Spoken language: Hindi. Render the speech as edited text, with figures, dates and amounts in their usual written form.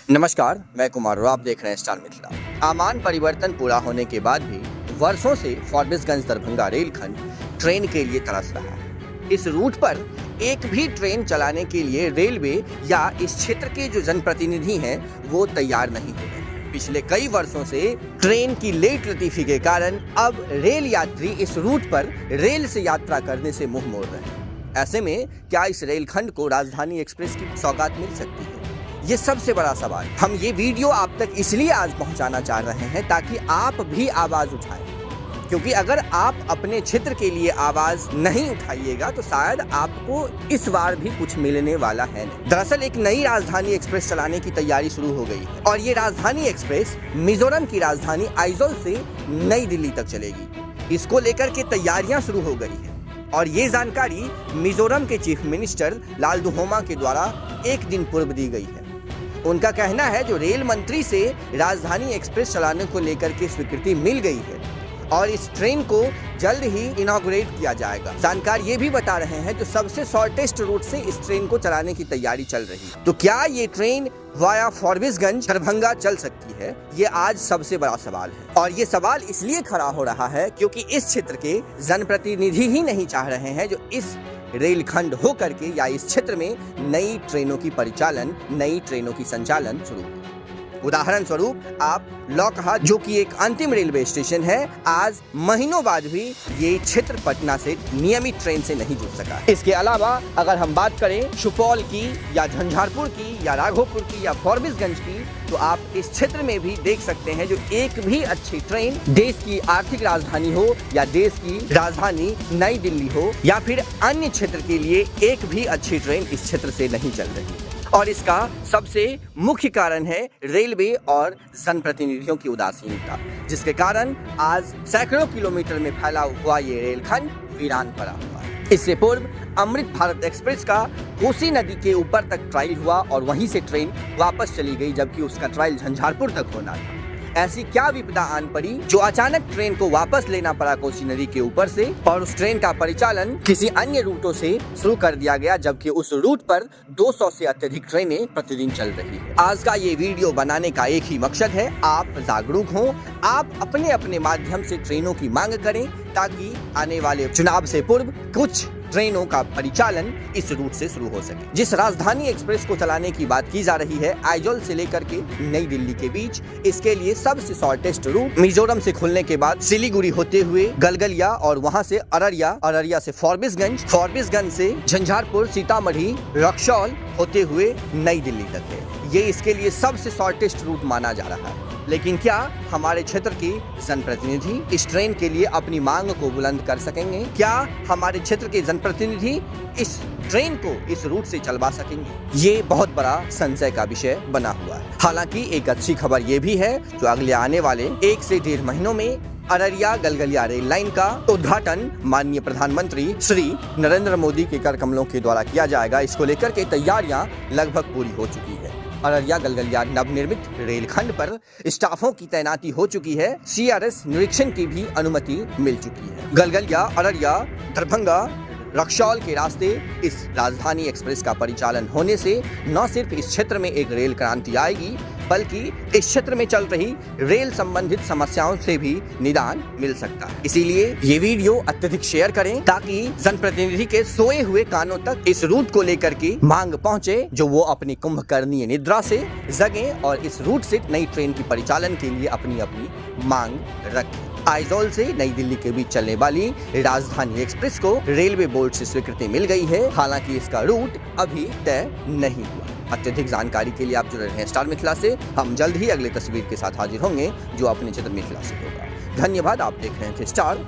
नमस्कार, मैं कुमार और आप देख रहे हैं स्टार मिथिला। आमान परिवर्तन पूरा होने के बाद भी वर्षों से फॉरबिसगंज दरभंगा रेलखंड ट्रेन के लिए तरस रहा है। इस रूट पर एक भी ट्रेन चलाने के लिए रेलवे या इस क्षेत्र के जो जनप्रतिनिधि हैं वो तैयार नहीं हो रहे। पिछले कई वर्षों से ट्रेन की लेट लतीफी के कारण अब रेल यात्री इस रूट पर रेल से यात्रा करने से मुंह मोड़ रहे हैं। ऐसे में क्या इस रेलखंड को राजधानी एक्सप्रेस की सौगात मिल सकती है? ये सबसे बड़ा सवाल। हम ये वीडियो आप तक इसलिए आज पहुंचाना चाह रहे हैं ताकि आप भी आवाज उठाएं, क्योंकि अगर आप अपने क्षेत्र के लिए आवाज नहीं उठाइएगा तो शायद आपको इस बार भी कुछ मिलने वाला है नहीं। दरअसल एक नई राजधानी एक्सप्रेस चलाने की तैयारी शुरू हो गई है और ये राजधानी एक्सप्रेस मिजोरम की राजधानी आइजोल से नई दिल्ली तक चलेगी। इसको लेकर के तैयारियां शुरू हो गई है और ये जानकारी मिजोरम के चीफ मिनिस्टर लालदुहोमा के द्वारा एक दिन पूर्व दी गई है। उनका कहना है जो रेल मंत्री से राजधानी एक्सप्रेस चलाने को लेकर के स्वीकृति मिल गई है और इस ट्रेन को जल्द ही इनॉग्रेट किया जाएगा। जानकार ये भी बता रहे हैं जो सबसे शॉर्टेस्ट रूट से इस ट्रेन को चलाने की तैयारी चल रही है। तो क्या ये ट्रेन वाया फॉरबिसगंज दरभंगा चल सकती है? ये आज सबसे बड़ा सवाल है और ये सवाल इसलिए खड़ा हो रहा है क्योंकि इस क्षेत्र के जनप्रतिनिधि ही नहीं चाह रहे हैं जो इस रेलखंड हो करके या इस क्षेत्र में नई ट्रेनों की परिचालन, नई ट्रेनों की संचालन शुरू। उदाहरण स्वरूप आप लौकहा, जो कि एक अंतिम रेलवे स्टेशन है, आज महीनों बाद भी ये क्षेत्र पटना से नियमित ट्रेन से नहीं जुड़ सका। इसके अलावा अगर हम बात करें सुपौल की या झंझारपुर की या राघोपुर की या फॉरबिसगंज की, तो आप इस क्षेत्र में भी देख सकते हैं जो एक भी अच्छी ट्रेन देश की आर्थिक राजधानी हो या देश की राजधानी नई दिल्ली हो या फिर अन्य क्षेत्र के लिए एक भी अच्छी ट्रेन इस क्षेत्र से नहीं चल रही है। और इसका सबसे मुख्य कारण है रेलवे और जनप्रतिनिधियों की उदासीनता, जिसके कारण आज सैकड़ों किलोमीटर में फैला हुआ ये रेलखंड वीरान पड़ा हुआ है। इससे पूर्व अमृत भारत एक्सप्रेस का कोसी नदी के ऊपर तक ट्रायल हुआ और वहीं से ट्रेन वापस चली गई, जबकि उसका ट्रायल झंझारपुर तक होना था। ऐसी क्या विपदा आन पड़ी जो अचानक ट्रेन को वापस लेना पड़ा कोसी नदी के ऊपर से और उस ट्रेन का परिचालन किसी अन्य रूटों से शुरू कर दिया गया, जबकि उस रूट पर 200 से अत्यधिक ट्रेनें प्रतिदिन चल रही है। आज का ये वीडियो बनाने का एक ही मकसद है, आप जागरूक हों, आप अपने अपने माध्यम से ट्रेनों की मांग करें ताकि आने वाले चुनाव से पूर्व कुछ ट्रेनों का परिचालन इस रूट से शुरू हो सके। जिस राजधानी एक्सप्रेस को चलाने की बात की जा रही है आइजोल से लेकर के नई दिल्ली के बीच, इसके लिए सबसे शॉर्टेस्ट रूट मिजोरम से खुलने के बाद सिलीगुड़ी होते हुए गलगलिया और वहां से अररिया, अररिया से फॉरबिसगंज, फॉरबिसगंज से झंझारपुर, सीतामढ़ी, रक्सौल होते हुए नई दिल्ली तक है। ये इसके लिए सबसे शॉर्टेस्ट रूट माना जा रहा है। लेकिन क्या हमारे क्षेत्र के जनप्रतिनिधि इस ट्रेन के लिए अपनी मांग को बुलंद कर सकेंगे? क्या हमारे क्षेत्र के जनप्रतिनिधि इस ट्रेन को इस रूट से चलवा सकेंगे? ये बहुत बड़ा संशय का विषय बना हुआ है। हालांकि एक अच्छी खबर ये भी है जो अगले आने वाले 1 से 1.5 महीनों में अररिया गलगलिया रेल लाइन का उद्घाटन माननीय प्रधानमंत्री श्री नरेंद्र मोदी के कर कमलों के द्वारा किया जाएगा। इसको लेकर के तैयारियां लगभग पूरी हो चुकी है। अररिया गलगलिया नवनिर्मित रेलखंड पर स्टाफों की तैनाती हो चुकी है। सीआरएस निरीक्षण की भी अनुमति मिल चुकी है। गलगलिया, अररिया, दरभंगा, रक्सौल के रास्ते इस राजधानी एक्सप्रेस का परिचालन होने से न सिर्फ इस क्षेत्र में एक रेल क्रांति आएगी, बल्कि इस क्षेत्र में चल रही रेल संबंधित समस्याओं से भी निदान मिल सकता है। इसीलिए ये वीडियो अत्यधिक शेयर करें ताकि जनप्रतिनिधि के सोए हुए कानों तक इस रूट को लेकर के मांग पहुंचे, जो वो अपनी कुंभकर्णीय निद्रा से जगें और इस रूट से नई ट्रेन की परिचालन के लिए अपनी अपनी मांग रखें। आइजोल से नई दिल्ली के बीच चलने वाली राजधानी एक्सप्रेस को रेलवे बोर्ड से स्वीकृति मिल गई है, हालांकि इसका रूट अभी तय नहीं हुआ। अत्यधिक जानकारी के लिए आप जुड़े रहें स्टार मिथिला से। हम जल्द ही अगले तस्वीर के साथ हाजिर होंगे जो अपने क्षेत्र मिथिला से होगा। धन्यवाद। आप देख रहे थे स्टार।